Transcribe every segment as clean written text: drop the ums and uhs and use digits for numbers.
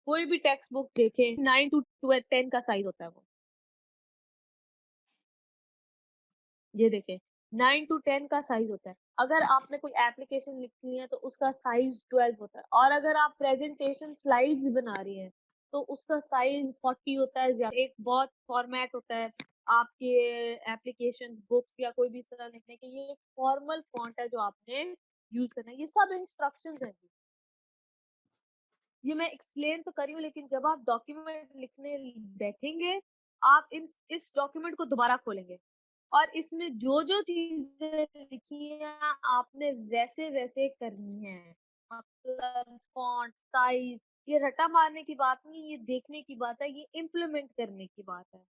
कोई भी text book देखे 9 to 10 का साइज होता है वो। ये देखें 9 to 10 का साइज होता है। अगर आपने कोई एप्लीकेशन लिखनी है तो उसका साइज 12 होता है, और अगर आप प्रेजेंटेशन स्लाइड्स बना रही हैं तो उसका साइज 40 होता है। एक बहुत फॉर्मेट होता है आपके एप्लीकेशन बुक्स या कोई भी इस तरह लिखने के, ये एक फॉर्मल फॉन्ट है जो आपने यूज करना है। ये सब इंस्ट्रक्शंस हैं जी। ये मैं एक्सप्लेन तो करी हूँ, लेकिन जब आप डॉक्यूमेंट लिखने बैठेंगे आप इस डॉक्यूमेंट को दोबारा खोलेंगे और इसमें जो जो चीजें लिखी हैं आपने वैसे वैसे करनी है। मतलब फॉन्ट साइज, ये रटा मारने की बात नहीं, ये देखने की बात है, ये इम्प्लीमेंट करने की बात है।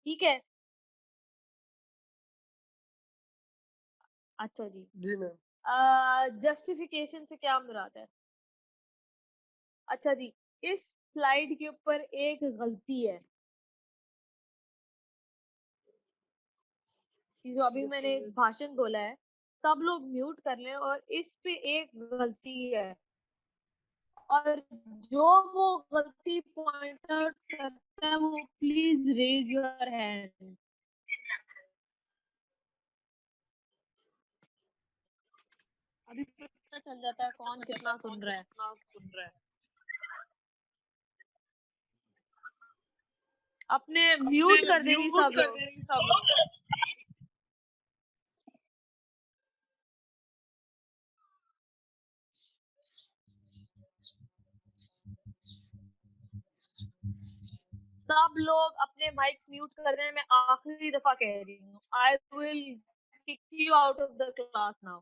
ठीक है। अच्छा जी। जी मैम। जस्टिफिकेशन से क्या मुराद है? अच्छा जी, इस स्लाइड के ऊपर एक गलती है, कि जो अभी मैंने भाषण बोला है, सब लोग म्यूट कर लें, और इस पे एक गलती है, और जो वो गलती पॉइंट आउट करता है वो प्लीज रेज योर हैंड। अभी पता चल जाता है कौन कितना सुन रहा है। अपने म्यूट कर देंगी सब लोग। सब लोग अपने माइक म्यूट कर दें। मैं आखिरी दफा कह रही हूँ, I will kick you out of the class now.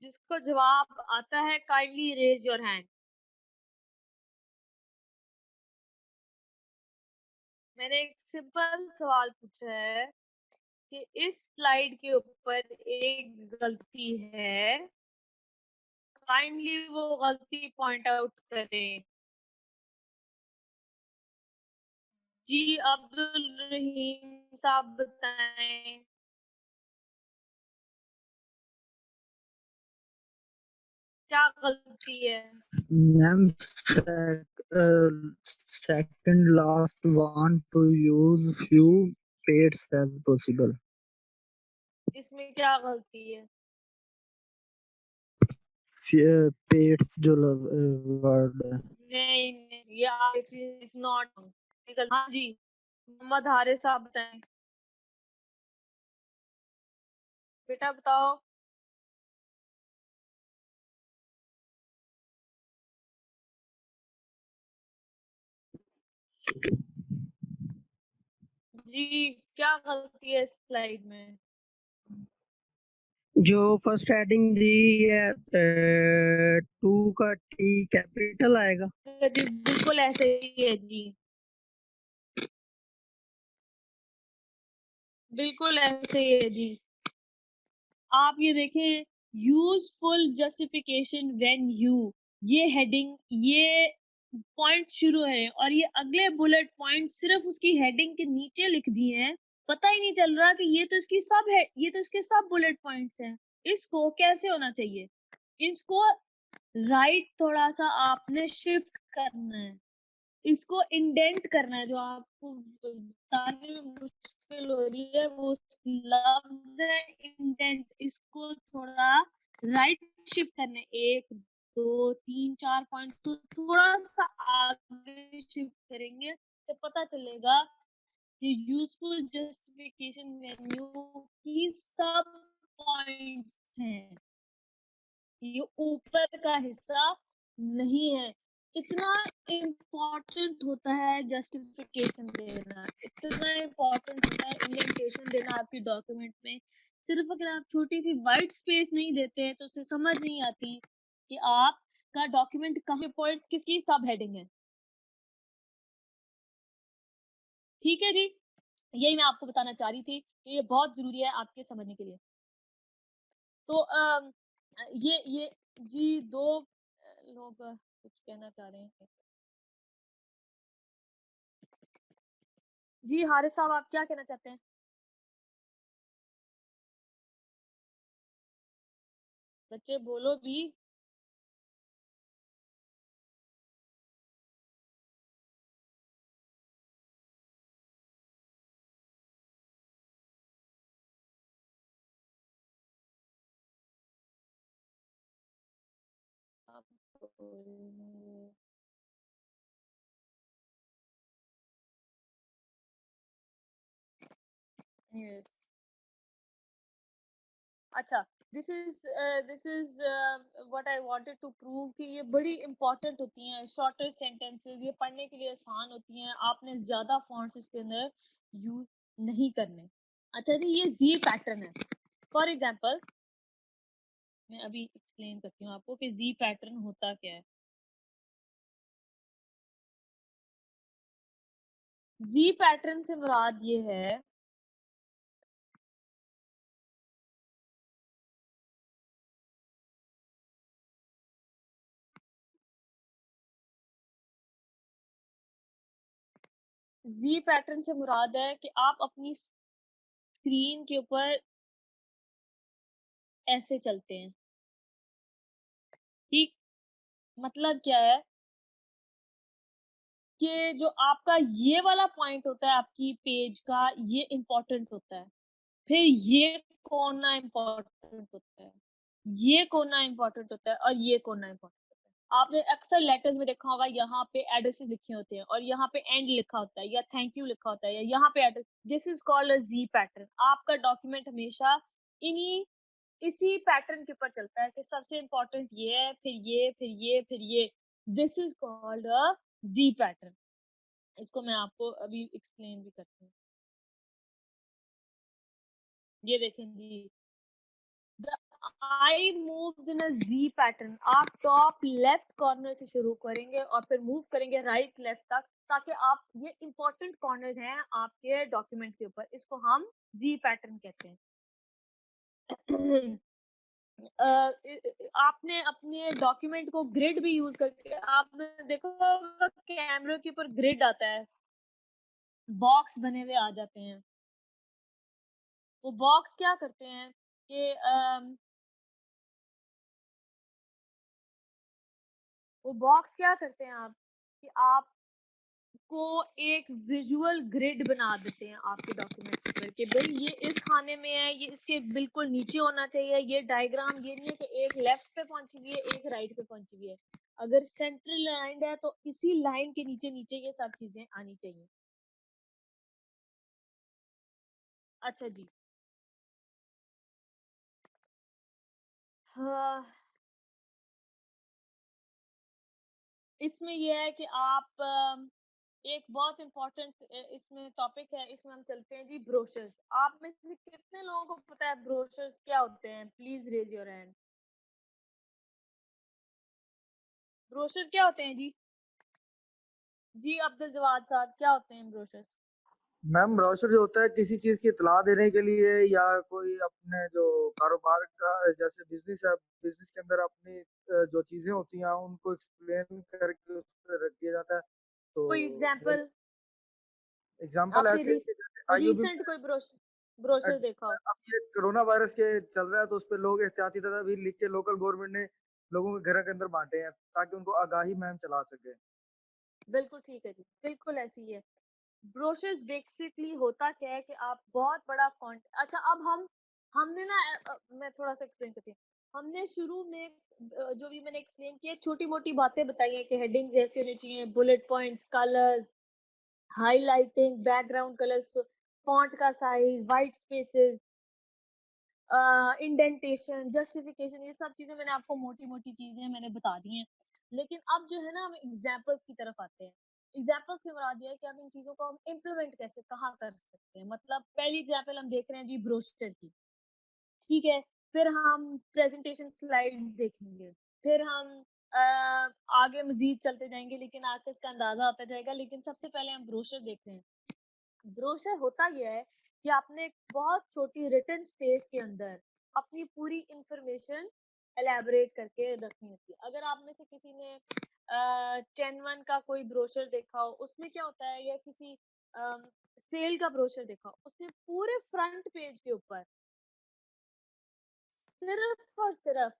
जिसको जवाब आता है काइंडली रेज योर हैंड। मैंने एक सिंपल सवाल पूछा है कि इस स्लाइड के ऊपर एक गलती है, काइंडली वो गलती पॉइंट आउट करें। जी अब्दुल रहीम साहब बताएं क्या गलती है? Ma'am second last want to use few pairs as possible. इसमें क्या गलती है? Pairs जो वर्ड है। नहीं नहीं, ये इज नॉट। हाँ जी, मोहम्मद हारिस साहब बताएं। बेटा बताओ। जी क्या गलती है इस स्लाइड में? जो फर्स्ट हेडिंग दी है 2 का टी कैपिटल आएगा। जी बिल्कुल ऐसे ही है जी, बिल्कुल ऐसे ही है जी। आप ये देखें, यूजफुल जस्टिफिकेशन व्हेन यू, ये हेडिंग, ये पॉइंट शुरू है और ये अगले बुलेट पॉइंट सिर्फ उसकी हेडिंग के नीचे लिख दिए हैं। पता ही नहीं चल रहा कि ये तो इसकी सब है, ये तो इसके सब बुलेट पॉइंट्स हैं। इसको कैसे होना चाहिए? इसको राइट थोड़ा सा आपने शिफ्ट करना है, इसको इंडेंट करना है। जो आपको बताने में मुश्किल हो रही है वो लफ्ज है इंडेंट। इसको थोड़ा राइट शिफ्ट करना है, 1 2 3 4 पॉइंट, तो थोड़ा सा आगे शिफ्ट करेंगे तो पता चलेगा कि यूजफुल जस्टिफिकेशन मेन्यू की सब पॉइंट्स हैं। ये ऊपर का हिस्सा नहीं है। इतना इम्पोर्टेंट होता है जस्टिफिकेशन देना, इतना इम्पोर्टेंट होता है इंडेंटेशन देना आपकी डॉक्यूमेंट में। सिर्फ अगर आप छोटी सी वाइट स्पेस नहीं देते हैं तो उसे समझ नहीं आती कि आप का डॉक्यूमेंट कहाँ पॉइंट्स किसकी सब हेडिंग है। ठीक है जी, यही मैं आपको बताना चाह रही थी कि ये बहुत जरूरी है आपके समझने के लिए। तो ये जी दो लोग कुछ कहना चाह रहे हैं। जी हारिस साहब, आप क्या कहना चाहते हैं? बच्चे बोलो भी। आप यस, अच्छा, this is what I wanted to prove कि ये बड़ी इंपॉर्टेंट होती हैं, शॉर्टर सेंटेंसेस, ये पढ़ने के लिए आसान होती हैं, आपने ज्यादा फॉन्ट्स इसके अंदर यूज नहीं करने। अच्छा जी, ये जी पैटर्न है। फॉर एग्जांपल मैं अभी एक्सप्लेन करती हूँ आपको कि जी पैटर्न होता क्या है। जी पैटर्न से मुराद ये है जी पैटर्न से मुराद है कि आप अपनी स्क्रीन के ऊपर ऐसे चलते हैं। ठीक, मतलब क्या है कि जो आपका ये वाला पॉइंट होता है आपकी पेज का, ये इम्पोर्टेंट होता है। फिर ये कोना इम्पोर्टेंट होता है, ये कोना इम्पोर्टेंट होता है, और ये कोना इम्पोर्टेंट होता है। आपने अक्सर लेटर्स में देखा होगा, यहाँ पे एड्रेसेस लिखे होते हैं और यहाँ पे एंड लिखा होता है या थैंक यू लिखा होता है या यहाँ पे address. This is called a ji pattern. आपका डॉक्यूमेंट हमेशा इन्हीं इसी पैटर्न के ऊपर चलता है कि सबसे इम्पोर्टेंट ये है, फिर ये, फिर ये, फिर ये। This is called a ji pattern. इसको मैं आपको अभी एक्सप्लेन भी करती हूँ। ये देखें जी, the eye moved in a ji pattern. आप टॉप लेफ्ट कॉर्नर से शुरू करेंगे और फिर मूव करेंगे राइट लेफ्ट तक, ताकि आप ये इंपॉर्टेंट कॉर्नर हैं आपके डॉक्यूमेंट के ऊपर, इसको हम जी पैटर्न कहते हैं। आपने अपने डॉक्यूमेंट को ग्रिड भी यूज करके, आपने देखो कैमरे के ऊपर ग्रिड आता है, बॉक्स बने हुए आ जाते हैं। वो बॉक्स क्या करते हैं कि वो बॉक्स क्या करते हैं आप कि आपको एक विजुअल ग्रिड बना देते हैं आपके डॉक्यूमेंट पर कि भाई ये इस खाने में है, ये इसके बिल्कुल नीचे होना चाहिए। ये डायग्राम ये नहीं है कि एक लेफ्ट पे पहुंची हुई है, एक राइट पे पहुंची हुई है। अगर सेंट्रल लाइन है तो इसी लाइन के नीचे नीचे ये सब चीजें आनी चाहिए। अच्छा जी, हाँ, इसमें यह है कि आप एक बहुत इम्पोर्टेंट इसमें टॉपिक है, इसमें हम चलते हैं जी ब्रोशर्स। आप में से कितने लोगों को पता है ब्रोशर्स क्या होते हैं? Please raise your hand. Brochure क्या होते हैं जी? जी अब्दुल जवाद साहब, क्या होते हैं ब्रोशर्स? मैम ब्रोशर जो होता है किसी चीज की इतला देने के लिए, या कोई अपने जो कारोबार का जैसे बिजनेस है, बिजनेस के अंदर अपनी जो चीजें होती हैं उनको एक्सप्लेन करके उस पर रख दिया जाता है। तो कोई एग्जांपल एग्जांपल आपने ऐसे है कि जैसे आईयूबी रीसेंट कोई ब्रोशर देखा हो? अब ये कोरोना वायरस के चल रहा है, तो उस पर लोग एहतियाती तदाबीर लिख के लोकल गवर्नमेंट ने लोगों के घर के अंदर बांटे हैं ताकि उनको आगाही मुहिम चला सके। बिल्कुल ठीक है जी, बिल्कुल ऐसी ही है। ब्रोशर्स बेसिकली होता क्या है कि आप बहुत बड़ा अच्छा, अब हमने ना मैं थोड़ा सा एक्सप्लेन करती हूँ। हमने शुरू में जो भी मैंने एक्सप्लेन किया, छोटी मोटी बातें बताई हैं कि हेडिंग जैसे होनी चाहिए, bullet points, colours, highlighting, background colours, font का size, white spaces, indentation, justification, ये सब चीजें मैंने आपको मोटी मोटी चीजें मैंने बता दी हैं। लेकिन अब जो है ना, हम एग्जाम्पल्स की तरफ आते हैं। एग्जाम्पल्स से मुराद ये है कि अब इन चीजों को हम इम्प्लीमेंट कैसे कहाँ कर सकते हैं। मतलब पहली एग्जाम्पल हम देख रहे हैं जी ब्रोशर की, ठीक है। फिर हम प्रेजेंटेशन स्लाइड्स देखेंगे, फिर हम आगे मजीद चलते जाएंगे, लेकिन आपको इसका अंदाजा होता जाएगा। लेकिन सबसे पहले हम ब्रोशर देखते हैं। ब्रोशर होता यह है कि आपने एक बहुत छोटी रिटन स्पेस के अंदर अपनी पूरी इंफॉर्मेशन एलैबोरेट करके रखनी होती है। अगर आप में से किसी ने चेनवन का कोई ब्रोशर देखा हो, उसमें क्या होता है, या किसी सेल का ब्रोशर देखा हो, उसमें पूरे फ्रंट पेज के ऊपर सिर्फ और सिर्फ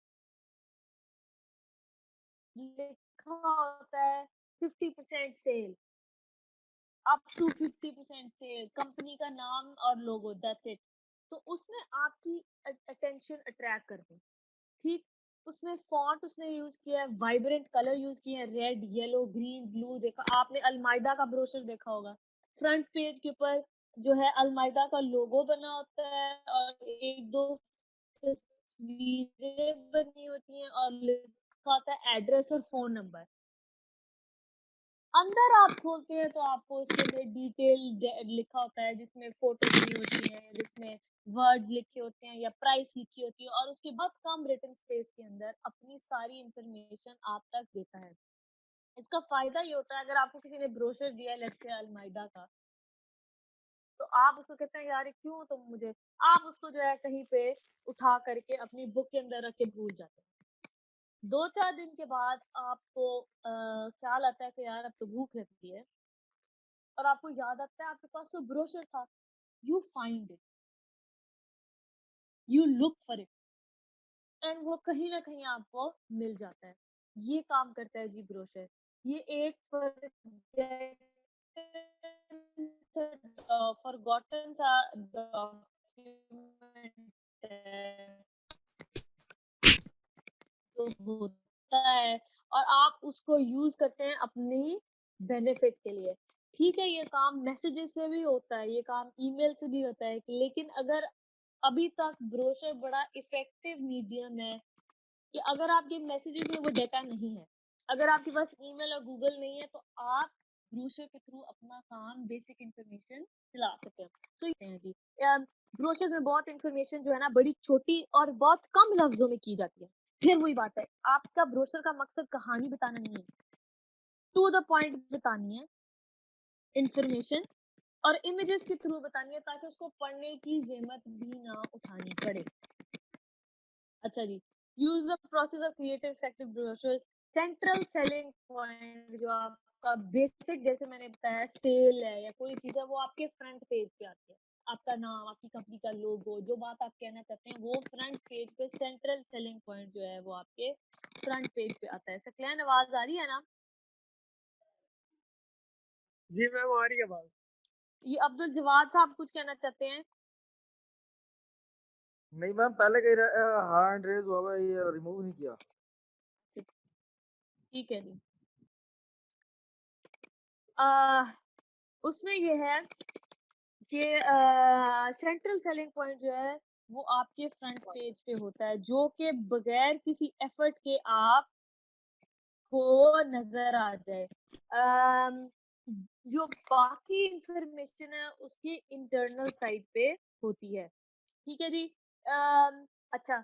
लिखा होता है 50% sale, up to 50% sale, company का नाम और लोगो, दैट्स इट। तो उसने आपकी अटेंशन अट्रैक्ट कर दी, ठीक। उसमें फॉन्ट उसने यूज किया है, वाइब्रेंट कलर यूज किए हैं, रेड, येलो, ग्रीन, ब्लू। देखा आपने अलमाइदा का ब्रोशर देखा होगा, फ्रंट पेज के ऊपर जो है अलमाइदा का लोगो बना होता है और एक दो तस्वीरें बनी होती हैं और लिखा होता है एड्रेस और फोन नंबर। अंदर आप खोलते हैं तो आपको उसके अंदर डिटेल लिखा होता है, जिसमें फोटो बनी होती है, जिसमें वर्ड्स लिखे होते हैं या प्राइस लिखी होती है, और उसके बाद कम रिटन स्पेस के अंदर अपनी सारी इंफॉर्मेशन आप तक देता है। इसका फायदा ये होता है, अगर आपको किसी ने ब्रोशर दिया है लेट्स से अलमाइदा का, तो आप उसको कहते हैं यार ये क्यों तुम मुझे, आप उसको जो है कहीं पे उठा करके अपनी बुक के अंदर रख के भूल जाते हैं। 2-4 दिन के बाद आपको ख्याल आता है कि यार अब तो भूख लगती है, और आपको याद आता है आपके पास तो ब्रोशर था। You find it, you look for it, and वो कहीं ना कहीं आपको मिल जाता है। ये काम करता है जी ब्रोशर। ये एक फॉरगॉटन सा डॉक्यूमेंट है जो होता है, और आप उसको यूज करते हैं अपनी बेनिफिट के लिए। ठीक है, ये काम मैसेजेस से भी होता है, ये काम ईमेल से भी होता है, लेकिन अगर अभी तक ब्रोशर बड़ा इफेक्टिव मीडियम है कि अगर आपके मैसेजेस में वो डेटा नहीं है, अगर आपके पास ईमेल और गूगल नहीं है, तो आप ब्रोशर के थ्रू अपना काम, बेसिक इंफॉर्मेशन चला सकते हैं। तो ये हैं जी, ब्रोशर में बहुत इंफॉर्मेशन जो है ना बड़ी छोटी और बहुत कम लफ्जों में की जाती है। फिर वही बात है, आपका ब्रोशर का मकसद कहानी बताना नहीं है, टू द पॉइंट बतानी है इंफॉर्मेशन, और इमेजेस के थ्रू बतानी है ताकि उसको पढ़ने की जहमत भी ना उठानी पड़े। अच्छा जी, use the process of creative effective brochures. Central selling point जो आपका बेसिक, जैसे मैंने बताया सेल है या कोई चीज है, वो आपके फ्रंट पेज पे आती है। आपका नाम, आपकी कंपनी का लोगो, जो बात आप कहना चाहते हैं वो फ्रंट पेज पे, सेंट्रल सेलिंग पॉइंट जो है वो आपके फ्रंट पेज पे आता है। सकलैन आवाज आ रही है ना? जी मैम आ रही है आवाज। ये अब्दुल जवाद साहब कुछ कहना चाहते हैं? नहीं मैम, पहले कहीं हैंड रेज हुआ है, ये रिमूव नहीं किया। ठीक है जी। उसमें ये है कि सेंट्रल सेलिंग पॉइंट जो है वो आपके फ्रंट पेज पे होता है, जो कि बगैर किसी एफर्ट के आप को नजर आ जाए। जो बाकी इंफॉर्मेशन है उसकी इंटरनल साइड पे होती है। ठीक है जी। अच्छा,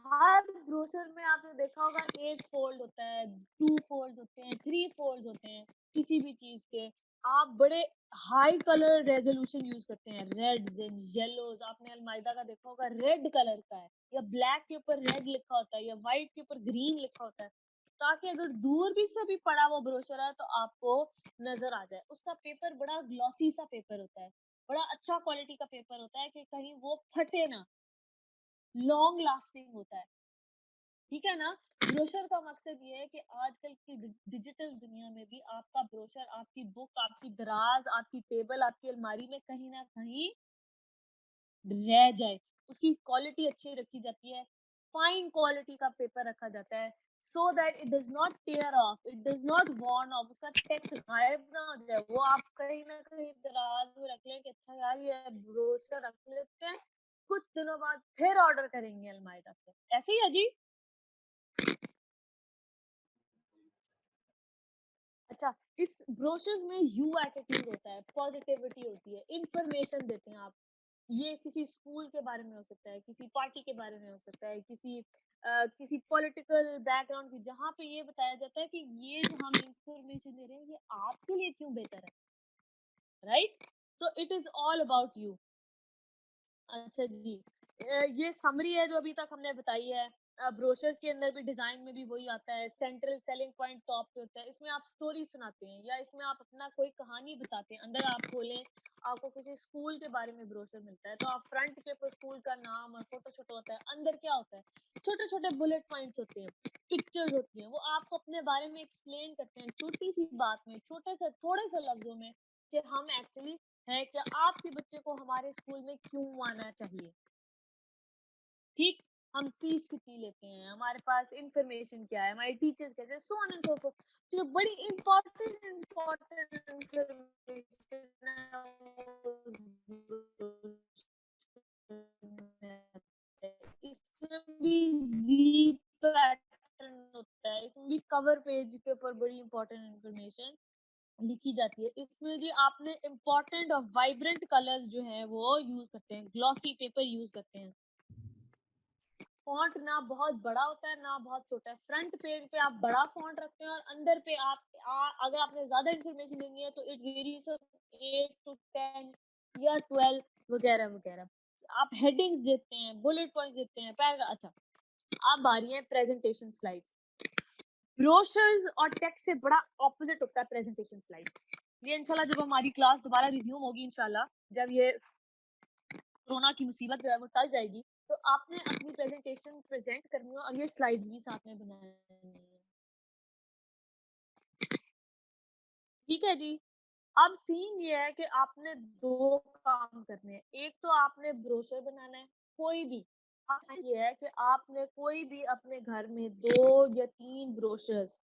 हर ब्रोशर में आपने देखा होगा 8 फोल्ड होता है, 2 फोल्ड होते हैं, 3 फोल्ड होते हैं किसी भी चीज के। आप बड़े हाई कलर रेजोल्यूशन यूज करते हैं, रेड्स एंड येलोज। आपने अलमाइदा का देखा होगा रेड कलर का है, या ब्लैक के ऊपर रेड लिखा होता है, या व्हाइट के ऊपर ग्रीन लिखा होता है, ताकि अगर दूर भी से भी पड़ा वो ब्रोशर है तो आपको नजर आ जाए। उसका पेपर बड़ा ग्लॉसी सा पेपर होता है, बड़ा अच्छा क्वालिटी का पेपर होता है कि कहीं वो फटे ना, लॉन्ग लास्टिंग होता है। ठीक है ना? ब्रोशर का मकसद ये है कि आजकल की डिजिटल दुनिया में भी आपका ब्रोशर, आपकी बुक, आपकी दराज, आपकी टेबल, आपकी अलमारी में कहीं ना कहीं रह जाए। उसकी क्वालिटी अच्छी रखी जाती है, फाइन क्वालिटी का पेपर रखा जाता है, so that it does not tear off, it does not worn off, उसका टेक्स्ट गायब ना हो जाए। वो आप कहीं ना कहीं दराज में रख लें कि अच्छा यार ये ब्रोशर रख लेते हैं, कुछ दिनों बाद फिर ऑर्डर करेंगे अलमाइदा से। ऐसे ही है जी। अच्छा, इस ब्रोशर्स में यू एटीट्यूड होता है, पॉजिटिविटी होती है, इंफॉर्मेशन देते हैं आप। ये किसी स्कूल के बारे में हो सकता है, किसी पार्टी के बारे में हो सकता है, किसी पॉलिटिकल बैकग्राउंड की, जहाँ पे ये बताया जाता है कि ये जो हम इंफॉर्मेशन दे रहे हैं ये आपके लिए क्यों बेहतर है, right? So it is all about you. अच्छा जी, ये समरी है जो अभी तक हमने बताई है। ब्रोशर्स के अंदर भी डिजाइन में भी वही आता है, सेंट्रल सेलिंग पॉइंट टॉप पे होता है। इसमें आप स्टोरी सुनाते हैं या इसमें आप अपना कोई कहानी बताते हैं। अंदर आप खोलें, आपको किसी स्कूल के बारे में ब्रोशर मिलता है तो आप फ्रंट के ऊपर स्कूल का नाम और फोटो छोटा होता है, अंदर क्या होता है, छोटे छोटे बुलेट पॉइंट्स होते हैं, पिक्चर्स होती हैं, वो आपको अपने बारे में एक्सप्लेन करते हैं छोटी सी बात में, थोड़े से लफ्जों में, कि हम एक्चुअली है कि आपके बच्चे को हमारे स्कूल में क्यों आना चाहिए। ठीक, हम फीस कितनी लेते हैं, हमारे पास इंफॉर्मेशन क्या है, हमारे टीचर्स कैसे, so on and so fourth. जो बड़ी इंपॉर्टेंट इंफॉर्मेशन इसमें भी जी पैटर्न होता है, इसमें भी कवर पेज के ऊपर बड़ी इंपॉर्टेंट इंफॉर्मेशन लिखी जाती है। इसमें जी आपने इंपॉर्टेंट और वाइब्रेंट कलर्स जो है वो यूज करते हैं, ग्लॉसी पेपर यूज करते हैं। फॉन्ट ना बहुत बड़ा होता है ना बहुत छोटा है। फ्रंट पेज पे आप बड़ा फॉन्ट रखते हैं और अंदर पे अगर आपने ज्यादा इंफॉर्मेशन देनी है तो इट वेरीज 8 to 10 या 12 वगैरह वगैरह। आप हेडिंग्स देते हैं, बुलेट पॉइंट्स देते हैं, पैराग्राफ। अच्छा, अब आ रही है प्रेजेंटेशन स्लाइड्स। ब्रोशर्स और टेक्स्ट से बड़ा ऑपोजिट होता है प्रेजेंटेशन स्लाइड्स। ये इंशाल्लाह जब हमारी क्लास दोबारा रिज्यूम होगी, इंशाल्लाह जब ये कोरोना की मुसीबत जो है वो टल जाएगी, तो आपने अपनी प्रेजेंटेशन प्रेजेंट करनी है और ये स्लाइड्स भी साथ में बनानी है। ठीक है जी। अब सीन ये है कि आपने दो काम करने हैं। एक तो आपने ब्रोशर बनाना है, कोई भी। ये है कि आपने कोई भी अपने घर में 2 या 3 ब्रोशर्स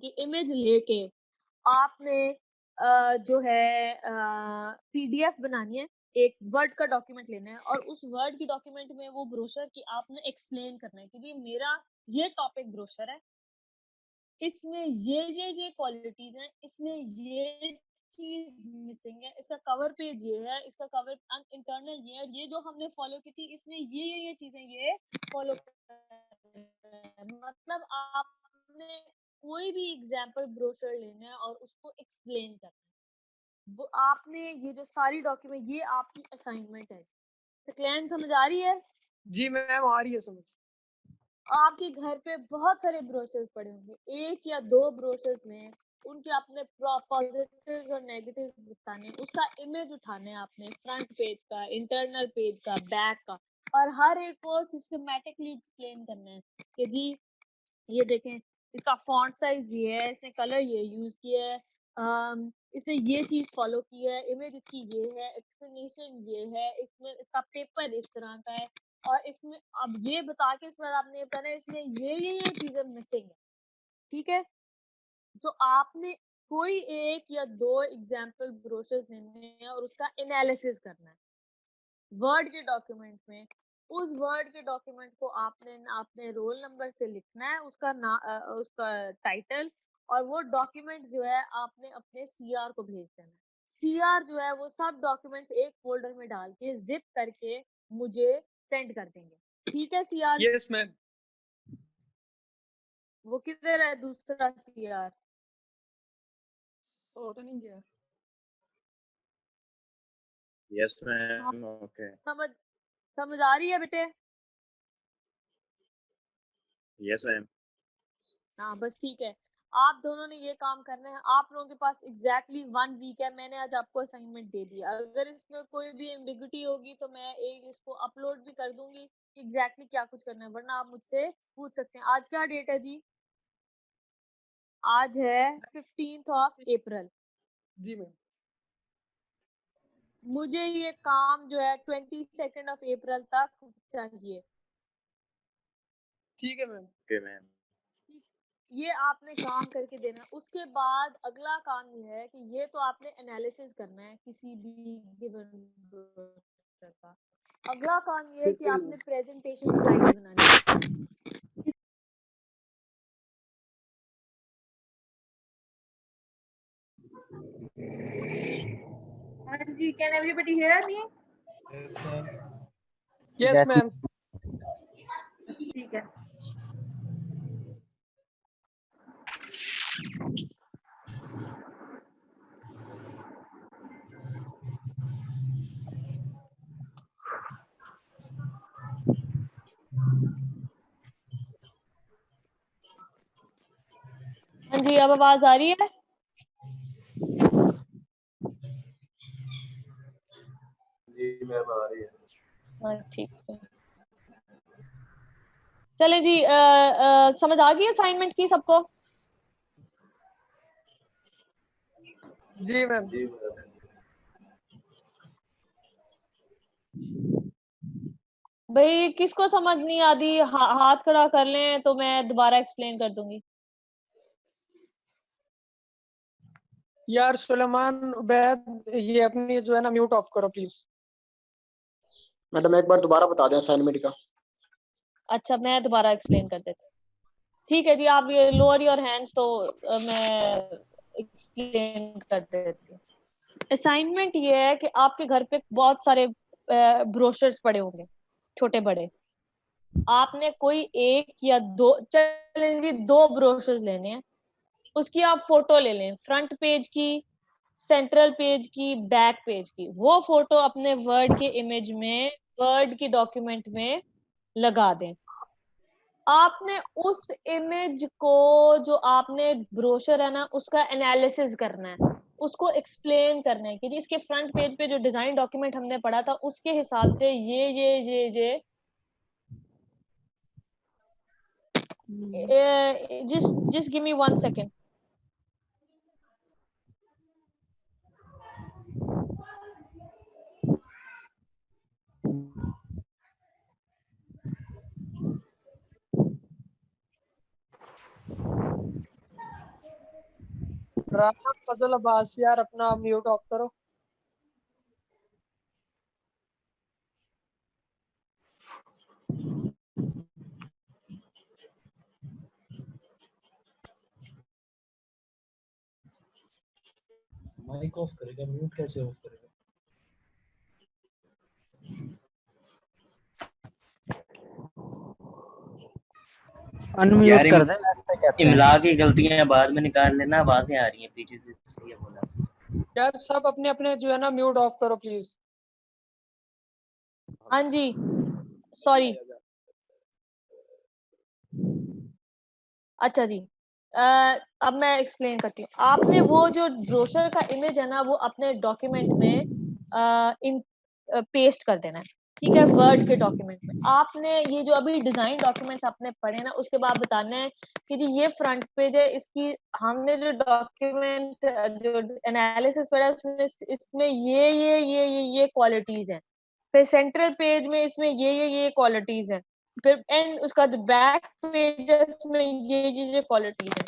की इमेज लेके आपने जो है पीडीएफ बनानी है, एक वर्ड का डॉक्यूमेंट लेना है और उस वर्ड की डॉक्यूमेंट में वो ब्रोशर की आपने एक्सप्लेन करना है कि जी मेरा ये टॉपिक ब्रोशर है, इसमें ये क्वालिटीज हैं, इसमें ये चीज मिसिंग है, इसका कवर पेज ये है, इसका कवर इंटरनल ये है, ये जो हमने फॉलो की थी इसमें ये चीजें ये फॉलो, मतलब आपने कोई भी एग्जाम्पल ब्रोशर लेना है और उसको एक्सप्लेन करना है। वो आपने ये जो सारी डॉक्यूमेंट, ये आपकी असाइनमेंट है। तो क्लाइंट समझ आ रही है? जी मैम आ रही है समझ। आपके घर पे बहुत सारे ब्रोशर्स पड़े होंगे, 1 या 2 ब्रोशर्स में उनके अपने पॉजिटिव्स और नेगेटिव्स बताने, उसका इमेज उठाने आपने, फ्रंट पेज का, इंटरनल पेज का, बैक का, और हर एक को सिस्टमैटिकली एक्सप्लेन करना है कि जी ये देखें, इसका फॉन्ट साइज ये है, इसने कलर ये यूज किया है, इसने ये चीज फॉलो की है, इमेज इसकी ये है, एक्सप्लेनेशन ये है, इसमें इसका पेपर इस तरह का है, और इसमें अब ये बता के इसमें आपने बताना है इसमें ये चीजें मिसिंग है। ठीक है, तो आपने कोई 1 या 2 एग्जाम्पल ब्रोशर्स लेने हैं और उसका एनालिसिस करना है वर्ड के डॉक्यूमेंट में। उस वर्ड के डॉक्यूमेंट को आपने रोल नंबर से लिखना है, उसका टाइटल, और वो डॉक्यूमेंट जो है आपने अपने सीआर को भेज देना है। सीआर जो है वो सब डॉक्यूमेंट्स एक फोल्डर में डाल के जिप करके मुझे सेंड कर देंगे। ठीक है सीआर? Yes ma'am. वो किधर है दूसरा सीआर? पता नहीं क्या। Yes ma'am. ओके। समझ आ रही है बेटे? Yes ma'am. हाँ बस ठीक है, आप दोनों ने ये काम करना है। आप लोगों के पास एग्जैक्टली 1 वीक है। मैंने आज आपको असाइनमेंट दे दिया, अगर इसमें कोई भी एम्बिग्युइटी होगी तो मैं इसको अपलोड भी कर दूंगी कि एग्जैक्टली क्या कुछ करना है, वरना आप मुझसे पूछ सकते हैं। आज क्या डेट है जी? आज है 15th of April। Ji ma'am. मुझे ये काम जो है 22nd of April तक चाहिए। ठीक है मैम। Okay ma'am. ये आपने काम करके देना। उसके बाद अगला काम ये है कि ये तो आपने एनालिसिस करना है किसी भी गिवन का। अगला काम ये है कि आपने प्रेजेंटेशन स्लाइड्स बनानी है। हाँ जी, can everybody hear me? Yes ma'am. ठीक है। हाँ जी, अब आवाज आ रही है? जी मैम आ रही है। हाँ ठीक है। चले जी, समझ आ गई असाइनमेंट की सबको? जी मैम। जी मैम। भाई किसको समझ नहीं आती हाथ खड़ा कर लें तो मैं दोबारा एक्सप्लेन कर दूंगी। यार सुलेमान उबैद, ये अपनी जो है ना म्यूट ऑफ करो प्लीज। मैडम एक बार दोबारा बता दें असाइनमेंट का। अच्छा, मैं दोबारा एक्सप्लेन कर देती हूँ। ठीक है जी, आप ये लोअर योर हैंड्स, तो मैं एक्सप्लेन कर देती हूँ। असाइनमेंट ये है कि आपके घर पे बहुत सारे ब्रोशर्स पड़े होंगे, छोटे बड़े। आपने कोई एक या दो, चलें जी, 2 ब्रोशर्स लेने हैं। उसकी आप फोटो ले लें, फ्रंट पेज की, सेंट्रल पेज की, बैक पेज की। वो फोटो अपने वर्ड के इमेज में, वर्ड की डॉक्यूमेंट में लगा दें। आपने उस इमेज को, जो आपने ब्रोशर है ना, उसका एनालिसिस करना है, उसको एक्सप्लेन करना है कि जी इसके फ्रंट पेज पे जो डिजाइन डॉक्यूमेंट हमने पढ़ा था उसके हिसाब से ये just give me 1 second. Rana फजल अब्बास, यार अपना म्यूट ऑफ करो। माइक ऑफ करेगा, म्यूट कैसे ऑफ करेगा? अनम्यूट यार कर दे, ऐसे कहते हैं। इमला की गलतियां बाद में निकाल लेना, आवाजें आ रही हैं पीछे से, सही है बोला। यार सब अपने अपने जो है ना म्यूट ऑफ करो प्लीज। हाँ जी, सॉरी। अच्छा जी, अब मैं एक्सप्लेन करती हूँ। आपने वो जो ब्रोशर का इमेज है ना, वो अपने डॉक्यूमेंट में इन पेस्ट कर देना है, ठीक है, वर्ड के डॉक्यूमेंट में। आपने ये जो अभी डिजाइन डॉक्यूमेंट्स आपने पढ़े ना, उसके बाद बताना है कि जी ये फ्रंट पेज है, इसकी हमने जो डॉक्यूमेंट, जो एनालिसिस पढ़ा है, उसमें इसमें ये क्वालिटीज हैं। फिर सेंट्रल पेज में इसमें ये क्वालिटीज हैं। फिर एंड उसका जो बैक पेजेस में ये क्वालिटीज है।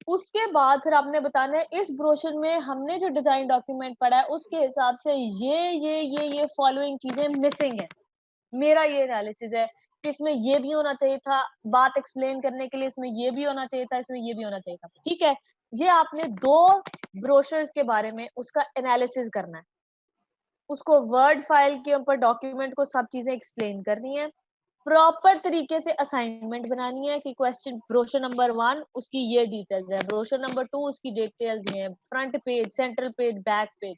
उसके बाद फिर आपने बताना है इस ब्रोशर में हमने जो डिजाइन डॉक्यूमेंट पढ़ा है उसके हिसाब से ये फॉलोइंग चीजें मिसिंग है। मेरा ये एनालिसिस है कि इसमें ये भी होना चाहिए था, बात एक्सप्लेन करने के लिए इसमें ये भी होना चाहिए था, इसमें ये भी होना चाहिए था, ठीक है। ये आपने 2 ब्रोशर्स के बारे में उसका एनालिसिस करना है, उसको वर्ड फाइल के ऊपर डॉक्यूमेंट को सब चीजें एक्सप्लेन करनी है, प्रॉपर तरीके से असाइनमेंट बनानी है कि क्वेश्चन ब्रोशर नंबर 1 उसकी ये डिटेल्स है, ब्रोशर नंबर 2 उसकी डिटेल्स ये है, front page, central page, back page,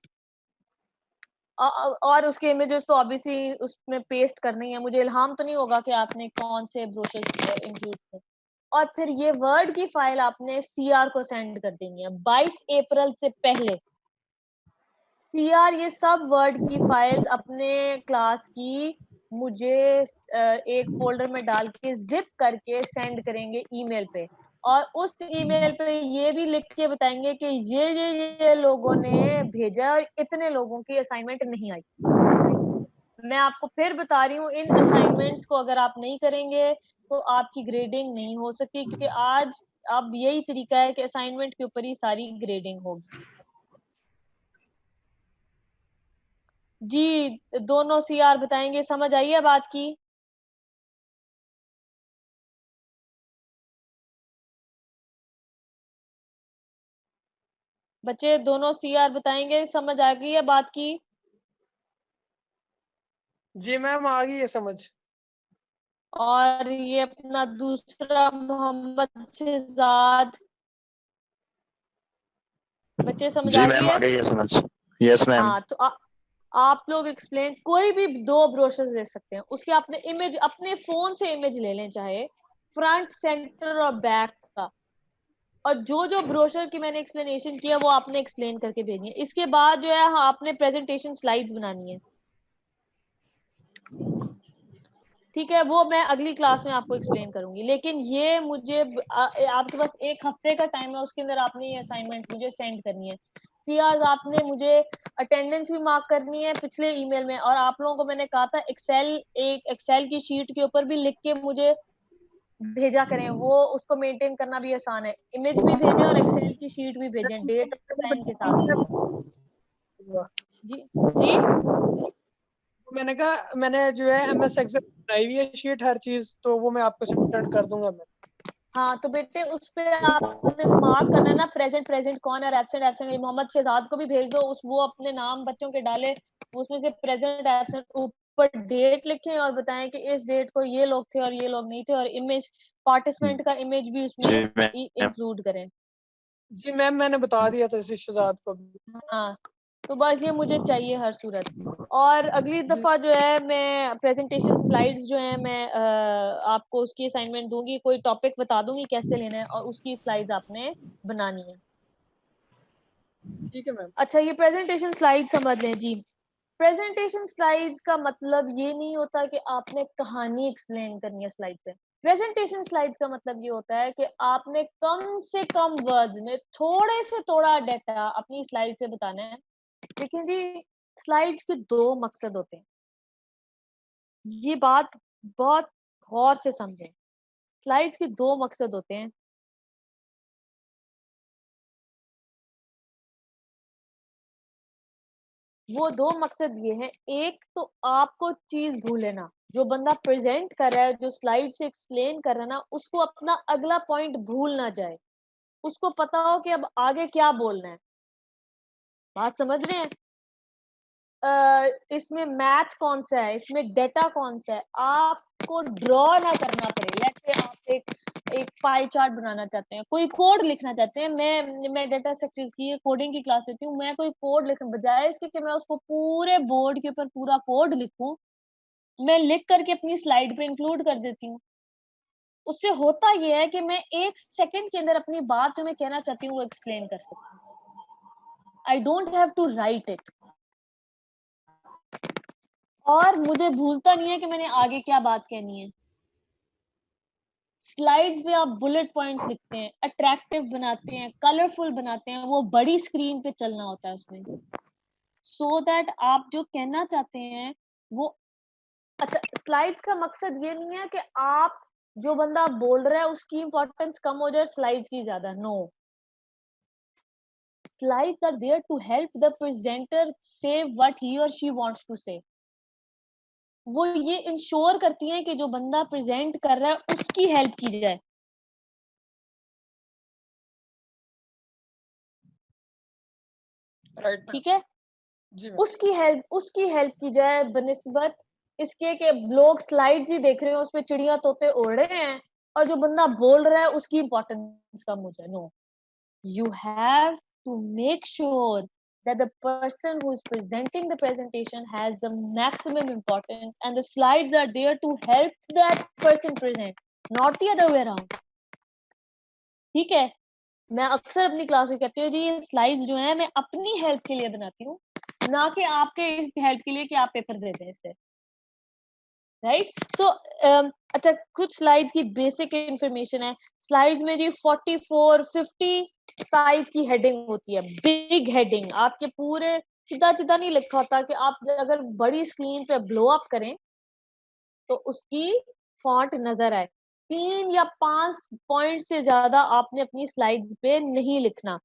और उसके इमेजेस तो ऑब्वियसली उसमें पेस्ट करनी है। मुझे इल्हाम तो नहीं होगा कि आपने कौन से ब्रोशर इंक्लूड किए। और फिर ये वर्ड की फाइल आपने सीआर को सेंड कर देनी है 22 अप्रैल से पहले। सीआर ये सब वर्ड की फाइल्स अपने क्लास की मुझे एक फोल्डर में डाल के जिप करके सेंड करेंगे ईमेल पे, और उस ईमेल पे ये भी लिख के बताएंगे कि ये लोगों ने भेजा और इतने लोगों की असाइनमेंट नहीं आई। मैं आपको फिर बता रही हूँ, इन असाइनमेंट्स को अगर आप नहीं करेंगे तो आपकी ग्रेडिंग नहीं हो सकती, क्योंकि आज अब यही तरीका है कि असाइनमेंट के ऊपर ही सारी ग्रेडिंग होगी। जी, दोनों सीआर बताएंगे, समझ आई है बात की? बच्चे दोनों सीआर बताएंगे, समझ आ गई है बात की? जी मैम आ गई है समझ। और ये अपना दूसरा मोहम्मद शहजाद, बच्चे समझ जी आ गई मैम आ है? गई है समझ। Yes ma'am. हाँ तो आप लोग एक्सप्लेन, कोई भी 2 ब्रोशर्स ले सकते हैं, उसके आपने इमेज अपने फोन से इमेज ले लें, चाहे फ्रंट, सेंटर और बैक का, और जो जो ब्रोशर की मैंने एक्सप्लेनेशन किया वो आपने एक्सप्लेन करके भेजनी है। इसके बाद जो है आपने प्रेजेंटेशन स्लाइड्स बनानी है, ठीक है? वो मैं अगली क्लास में आपको एक्सप्लेन करूंगी, लेकिन ये मुझे आपके पास 1 हफ्ते का टाइम है, उसके अंदर आपने ये असाइनमेंट मुझे सेंड करनी है। फिर आपने मुझे अटेंडेंस भी मार्क करनी है पिछले ईमेल में, और आप लोगों को मैंने कहा था एक एक्सेल की शीट के ऊपर भी लिख के मुझे भेजा करें, वो उसको मेंटेन करना भी आसान है। इमेज भी भेजें और एक्सेल की शीट भी भेजें डेट और टाइम के साथ। जी जी मैंने कहा मैंने जो है MS एक्सेल बनाई हुई है शीट हर चीज, तो वो मैं आपको सेंड कर दूंगा मैं। हाँ तो बेटे उस पे आपने मार्क करना है ना, प्रेजेंट प्रेजेंट कौन है, एब्सेंट एब्सेंट। मोहम्मद शहजाद को भी भेज दो, उस वो अपने नाम बच्चों के डाले, उसमें से प्रेजेंट एब्सेंट ऊपर डेट लिखें और बताएं कि इस डेट को ये लोग थे और ये लोग नहीं थे, और इमेज पार्टिसिपेंट का इमेज भी जी उसमें मैम। इंक्लूड करें। जी मैम मैंने बता दिया था इस शहजाद को भी। हाँ तो बस ये मुझे चाहिए हर सूरत। और अगली जी दफा जो है मैं प्रेजेंटेशन स्लाइड्स जो है मैं आपको उसकी असाइनमेंट दूंगी, कोई टॉपिक बता दूंगी कैसे लेना है, और उसकी स्लाइड्स आपने बनानी है। ठीक है मैम। अच्छा ये प्रेजेंटेशन स्लाइड समझ लें जी। प्रेजेंटेशन स्लाइड्स का मतलब ये नहीं होता कि आपने कहानी एक्सप्लेन करनी है स्लाइड पे। प्रेजेंटेशन स्लाइड्स का मतलब ये होता है कि आपने कम से कम वर्ड्स में थोड़े से थोड़ा डाटा अपनी स्लाइड पे बताना है। लेकिन जी स्लाइड्स के 2 मकसद होते हैं, ये बात बहुत गौर से समझें। स्लाइड्स के 2 मकसद होते हैं। वो 2 मकसद ये है, एक तो आपको चीज भूले ना, जो बंदा प्रेजेंट कर रहा है, जो स्लाइड से एक्सप्लेन कर रहा है ना, उसको अपना अगला पॉइंट भूल ना जाए, उसको पता हो कि अब आगे क्या बोलना है। बात समझ रहे हैं? इसमें मैथ कौन सा है, इसमें डेटा कौन सा है, आपको ड्रॉ ना करना पड़े। लेट्स से आप एक पाई चार्ट बनाना चाहते हैं, कोई कोड लिखना चाहते हैं, मैं डेटा स्ट्रक्चर की कोडिंग की क्लास लेती हूँ, मैं कोई कोड लिखने बजाय इसके कि मैं उसको पूरे बोर्ड के ऊपर पूरा कोड लिखूं, मैं लिख करके अपनी स्लाइड पे इंक्लूड कर देती हूँ। उससे होता ये है कि मैं 1 सेकंड के अंदर अपनी बात जो मैं कहना चाहती हूँ वो एक्सप्लेन कर सकती हूँ। I don't have to write it, और मुझे भूलता नहीं है कि मैंने आगे क्या बात कहनी है। स्लाइड्स पे आप बुलेट पॉइंट्स लिखते हैं, अट्रैक्टिव बनाते हैं, कलरफुल बनाते हैं, वो बड़ी स्क्रीन पे चलना होता है उसमें, सो दैट आप जो कहना चाहते हैं वो अच्छा। स्लाइड्स का मकसद ये नहीं है कि आप जो बंदा बोल रहा है उसकी इंपॉर्टेंस कम हो जाए, स्लाइड्स की ज्यादा। No, slides are there to help the presenter say what he or she wants to say. वो ये इंश्योर करती हैं कि जो बंदा प्रेजेंट कर रहा है उसकी हेल्प की जाए। राइट ठीक है, जी मैम। उसकी हेल्प की जाए बनिस्बत इसके कि लोग स्लाइड्स ही देख रहे हो, उसमें चिड़िया तोते उड़ रहे हैं, और जो बंदा बोल रहा है उसकी इंपॉर्टेंस कम हो जाए। No, you have to make sure that the person who is presenting the presentation has the maximum importance, and the slides are there to help that person present, not the other way around. ठीक है, मैं अक्सर अपनी class में कहती हूँ जी ये slides जो है मैं अपनी हेल्प के लिए बनाती हूँ, ना कि आपके हेल्प के लिए कि आप पेपर दे दें इससे। राइट सो अच्छा, कुछ स्लाइड्स की बेसिक इंफॉर्मेशन है। स्लाइड्स में जी 44 50 साइज की हेडिंग होती है, बिग हेडिंग, आपके पूरे सीधा सीधा नहीं लिखा होता कि आप अगर बड़ी स्क्रीन पे ब्लो अप करें तो उसकी फॉन्ट नजर आए। 3 या 5 पॉइंट से ज्यादा आपने अपनी स्लाइड्स पे नहीं लिखना।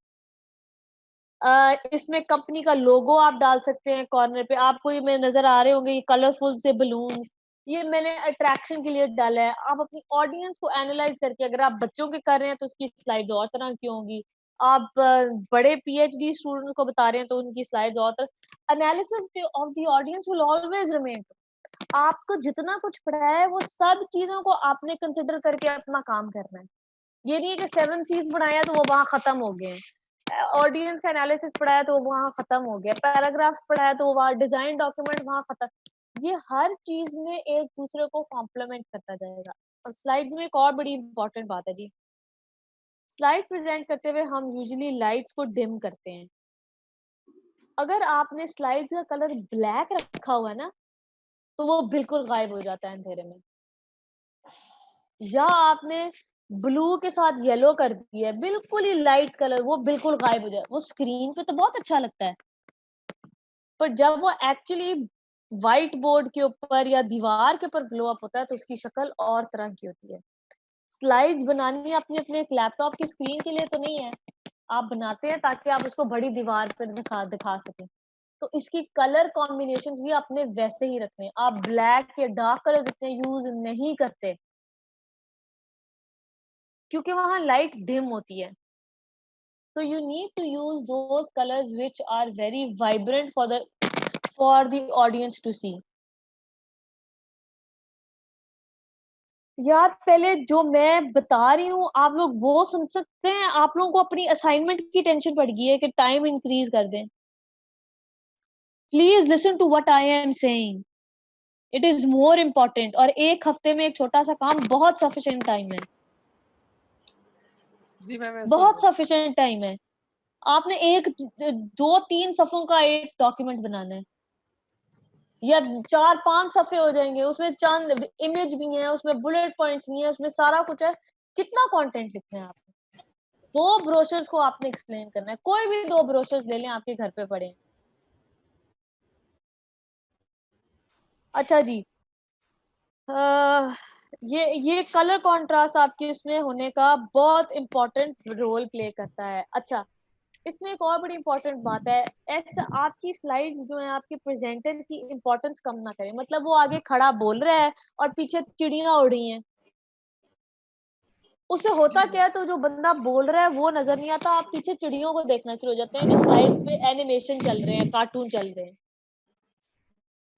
इसमें कंपनी का लोगो आप डाल सकते हैं कॉर्नर पे, आपको ये में नजर आ रहे होंगे ये कलरफुल से बलून, ये मैंने अट्रैक्शन के लिए डाला है। आप अपनी ऑडियंस को एनालाइज करके, अगर आप बच्चों के कर रहे हैं तो उसकी स्लाइड्स और तरह की होंगी, आप बड़े PhD स्टूडेंट को बता रहे हैं तो उनकी स्लाइड्स और तरह। Analysis of the audience will always remain. आपको जितना कुछ पढ़ाया है वो सब चीजों को आपने कंसिडर करके अपना काम करना है। ये नहीं है कि 7 C's पढ़ाया तो वो वहां खत्म हो गए, ऑडियंस का एनालिसिस पढ़ाया तो वो वहां खत्म हो गया, पैराग्राफ्स पढ़ाया तो वो वहां, डिजाइन डॉक्यूमेंट वहां खत्म। ये हर चीज में एक दूसरे को कॉम्प्लीमेंट करता जाएगा। और स्लाइड्स में एक और बड़ी इंपॉर्टेंट बात है जी, स्लाइड प्रेजेंट करते हुए हम यूजुअली लाइट्स को डिम करते हैं। अगर आपने स्लाइड का कलर ब्लैक रखा हुआ है ना तो वो बिल्कुल गायब हो जाता है अंधेरे में, या आपने ब्लू के साथ येलो कर दिया है, बिल्कुल ही लाइट कलर, वो बिल्कुल गायब हो जाए। वो स्क्रीन पे तो बहुत अच्छा लगता है, पर जब वो एक्चुअली व्हाइट बोर्ड के ऊपर या दीवार के ऊपर ब्लो अप होता है तो उसकी शक्ल और तरह की होती है। स्लाइड्स बनानी अपने अपने एक लैपटॉप की स्क्रीन के लिए तो नहीं है, आप बनाते हैं ताकि आप उसको बड़ी दीवार पर दिखा सकें। तो इसकी कलर कॉम्बिनेशंस भी आपने वैसे ही रखने हैं। आप ब्लैक या डार्क कलर्स इतने यूज नहीं करते क्योंकि वहां लाइट डिम होती है। So you need to use those colors which are very vibrant for the audience to see. यार पहले जो मैं बता रही हूँ आप लोग वो सुन सकते हैं? आप लोगों को अपनी असाइनमेंट की टेंशन पड़ गई है कि टाइम इंक्रीज कर दें। Please listen to what I am saying, it is more important. और एक हफ्ते में एक छोटा सा काम बहुत सफिशिएंट टाइम है जी मैम, बहुत सफिशिएंट टाइम है। आपने एक 2-3 सफों का एक डॉक्यूमेंट बनाना है या 4-5 सफे हो जाएंगे, उसमें चंद इमेज भी है, उसमें बुलेट पॉइंट्स भी है, उसमें सारा कुछ है। कितना कंटेंट लिखना है आपको? 2 ब्रोशर्स को आपने एक्सप्लेन करना है, कोई भी 2 ब्रोशर्स ले लें आपके घर पे पड़े। अच्छा जी, ये कलर कॉन्ट्रास्ट आपके इसमें होने का बहुत इंपॉर्टेंट रोल प्ले करता है। अच्छा, इसमें एक और बड़ी इंपॉर्टेंट बात है, ऐसे आपकी स्लाइड्स जो है आपके प्रेजेंटर की इंपॉर्टेंस कम ना करें। मतलब वो आगे खड़ा बोल रहा है और पीछे चिड़ियां उड़ रही हैं, उससे होता क्या है, तो जो बंदा बोल रहा है वो नजर नहीं आता, आप पीछे चिड़ियों को देखना शुरू हो जाते हैं कि स्लाइड्स पे एनिमेशन चल रहे हैं, कार्टून चल रहे हैं।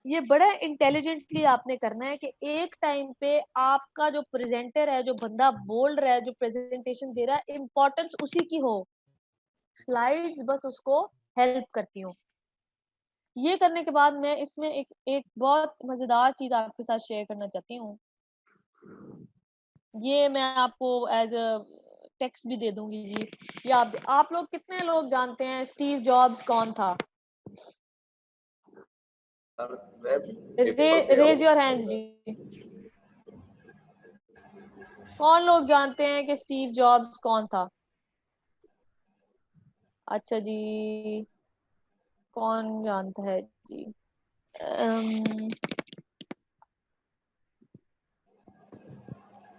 ये बड़ा इंटेलिजेंटली आपने करना है कि एक टाइम पे आपका जो प्रेजेंटर है, जो बंदा बोल रहा है, जो प्रेजेंटेशन दे रहा है, इंपॉर्टेंस उसी की हो, स्लाइड्स बस उसको हेल्प करती हूँ। ये करने के बाद मैं इसमें एक बहुत मजेदार चीज आपके साथ शेयर करना चाहती हूँ। ये मैं आपको एज अ टेक्स्ट भी दे दूंगी जी। ये आप लोग कितने लोग जानते हैं स्टीव जॉब्स कौन था? रेज योर हैंड्स जी। कौन लोग जानते हैं कि स्टीव जॉब्स कौन था? अच्छा जी, कौन जानता है जी?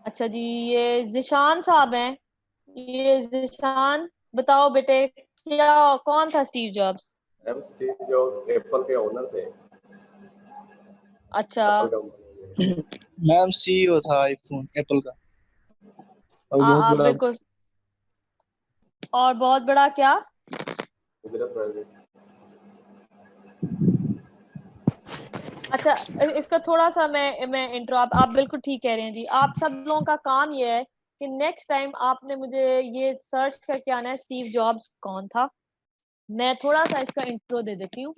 अच्छा जी, ये जिशान साहब हैं। ये जिशान, बताओ बेटे, क्या कौन था Steve jobs? Steve jobs Apple के ओनर थे। अच्छा, मैम सीईओ था आईफोन एप्पल का, और बहुत आप बड़ा। बिल्कुल, और बहुत बड़ा क्या? अच्छा, इसका थोड़ा सा मैं इंट्रो, आप बिल्कुल ठीक कह रहे हैं जी। आप सब लोगों का काम ये है कि नेक्स्ट टाइम आपने मुझे ये सर्च करके आना है स्टीव जॉब्स कौन था। मैं थोड़ा सा इसका इंट्रो दे देती हूँ।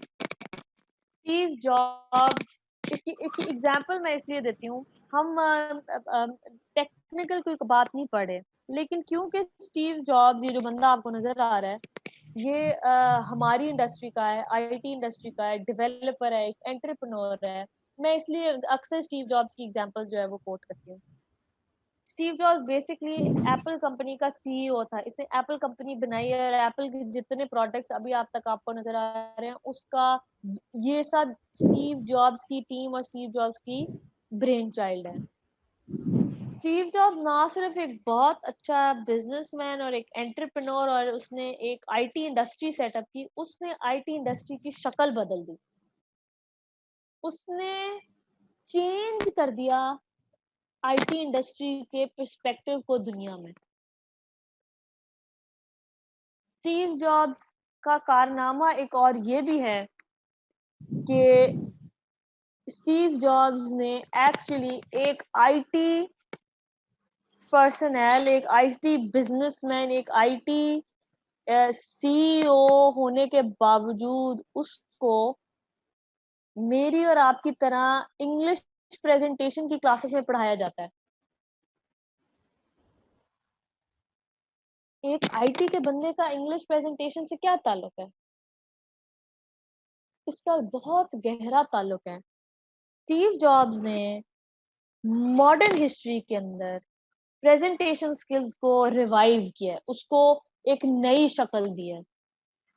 स्टीव जॉब्स, इसकी एग्जांपल मैं इसलिए देती हूँ, हम टेक्निकल कोई बात नहीं पढ़े, लेकिन क्योंकि स्टीव जॉब्स, ये जो बंदा आपको नजर आ रहा है, ये हमारी इंडस्ट्री का है, आईटी इंडस्ट्री का है, डेवलपर है, एक एंटरप्रेन्योर है। मैं इसलिए अक्सर स्टीव जॉब्स की एग्जांपल जो है वो कोट करती हूँ। Steve jobs basically Apple company का सीईओ था। इसने एप्पल कंपनी बनाई है और एप्पल के जितने प्रोडक्ट्स अभी आप तक आपको नजर आ रहे हैं, उसका ये सब स्टीव जॉब्स की टीम और स्टीव जॉब्स की ब्रेन चाइल्ड है। स्टीव जॉब्स ना सिर्फ एक बहुत अच्छा बिजनेसमैन और एक एंटरप्रेन्योर, और उसने एक आईटी इंडस्ट्री सेटअप की, उसने आईटी इंडस्ट्री की शक्ल बदल दी, उसने चेंज कर दिया आईटी इंडस्ट्री के पर्सपेक्टिव को दुनिया में। स्टीव जॉब्स का कारनामा एक और ये भी है कि स्टीव जॉब्स ने एक्चुअली एक आईटी पर्सनल, एक आईटी बिजनेसमैन, एक आईटी सीईओ होने के बावजूद उसको मेरी और आपकी तरह इंग्लिश प्रेजेंटेशन की क्लासेस में पढ़ाया जाता है। एक आईटी के बंदे का इंग्लिश प्रेजेंटेशन से क्या ताल्लुक है? इसका बहुत गहरा ताल्लुक है। स्टीव जॉब्स ने मॉडर्न हिस्ट्री के अंदर प्रेजेंटेशन स्किल्स को रिवाइव किया है, उसको एक नई शक्ल दी है।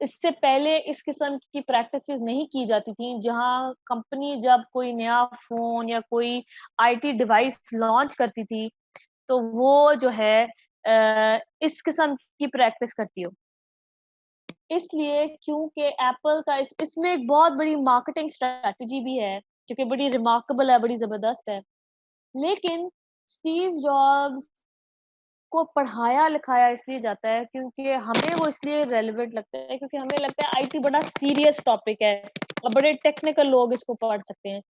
इससे पहले इस किस्म की प्रैक्टिसेस नहीं की जाती थी, जहां कंपनी जब कोई नया फोन या कोई आईटी डिवाइस लॉन्च करती थी तो वो जो है इस किस्म की प्रैक्टिस करती हो। इसलिए क्योंकि एप्पल का इसमें एक बहुत बड़ी मार्केटिंग स्ट्रेटजी भी है जो कि बड़ी रिमार्केबल है, बड़ी जबरदस्त है। लेकिन स्टीव जॉब्स को पढ़ाया लिखाया इसलिए जाता है क्योंकि हमें वो इसलिए रेलेवेंट लगता है क्योंकि हमें लगता है आईटी बड़ा सीरियस टॉपिक है और बड़े टेक्निकल लोग इसको पढ़ सकते हैं।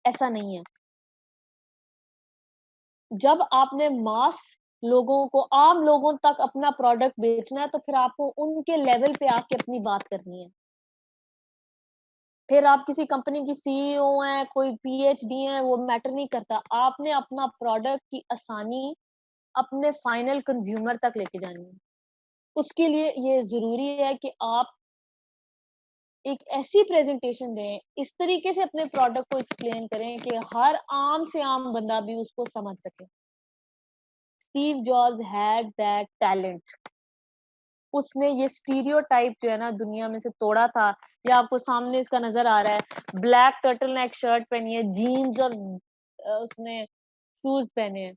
ऐसा नहीं है। जब आपने मास लोगों को, आम लोगों तक अपना प्रोडक्ट बेचना है तो फिर आपको उनके लेवल पे आके अपनी बात करनी है। फिर आप किसी कंपनी की सीईओ हैं, कोई पीएचडी है, वो मैटर नहीं करता। आपने अपना प्रोडक्ट की आसानी अपने फाइनल कंज्यूमर तक लेके जानी है। उसके लिए ये जरूरी है कि आप एक ऐसी प्रेजेंटेशन दें, इस तरीके से अपने प्रोडक्ट को एक्सप्लेन करें कि हर आम से आम बंदा भी उसको समझ सके। Steve jobs had that talent. उसने ये स्टीरियोटाइप जो है ना दुनिया में से तोड़ा था। ये आपको सामने इसका नजर आ रहा है। ब्लैक टर्टल नेक शर्ट पहनी है, जीन्स और उसने शूज पहने हैं।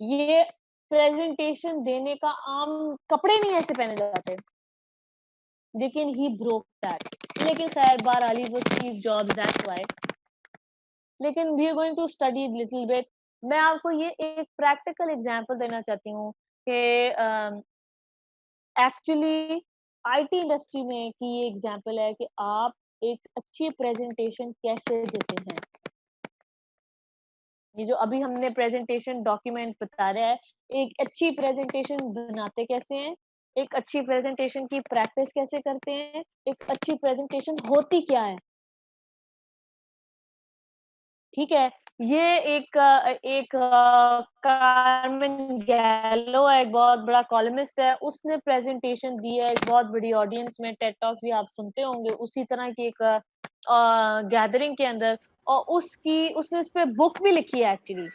ये प्रेजेंटेशन देने का आम कपड़े नहीं ऐसे पहने जाते, लेकिन ही ब्रोक दैट। लेकिन खैर बहरहाल वो स्टीव जॉब्स, दैट्स व्हाई। लेकिन we are going to study little bit. मैं आपको ये एक प्रैक्टिकल एग्जांपल देना चाहती हूँ कि एक्चुअली आईटी इंडस्ट्री में की ये एग्जांपल है कि आप एक अच्छी प्रेजेंटेशन कैसे देते हैं। ये जो अभी हमने प्रेजेंटेशन डॉक्यूमेंट बता रहा है, एक अच्छी प्रेजेंटेशन बनाते कैसे हैं, एक अच्छी प्रेजेंटेशन की प्रैक्टिस कैसे करते हैं, एक अच्छी प्रेजेंटेशन होती क्या है। ठीक है, ये एक कार्मेन गैलो है, एक बहुत बड़ा कॉलमिस्ट है। उसने प्रेजेंटेशन दी है एक बहुत बड़ी ऑडियंस में, टेड टॉक्स भी आप सुनते होंगे उसी तरह की एक गैदरिंग के अंदर। और उसने इस पे बुक भी लिखी है एक्चुअली।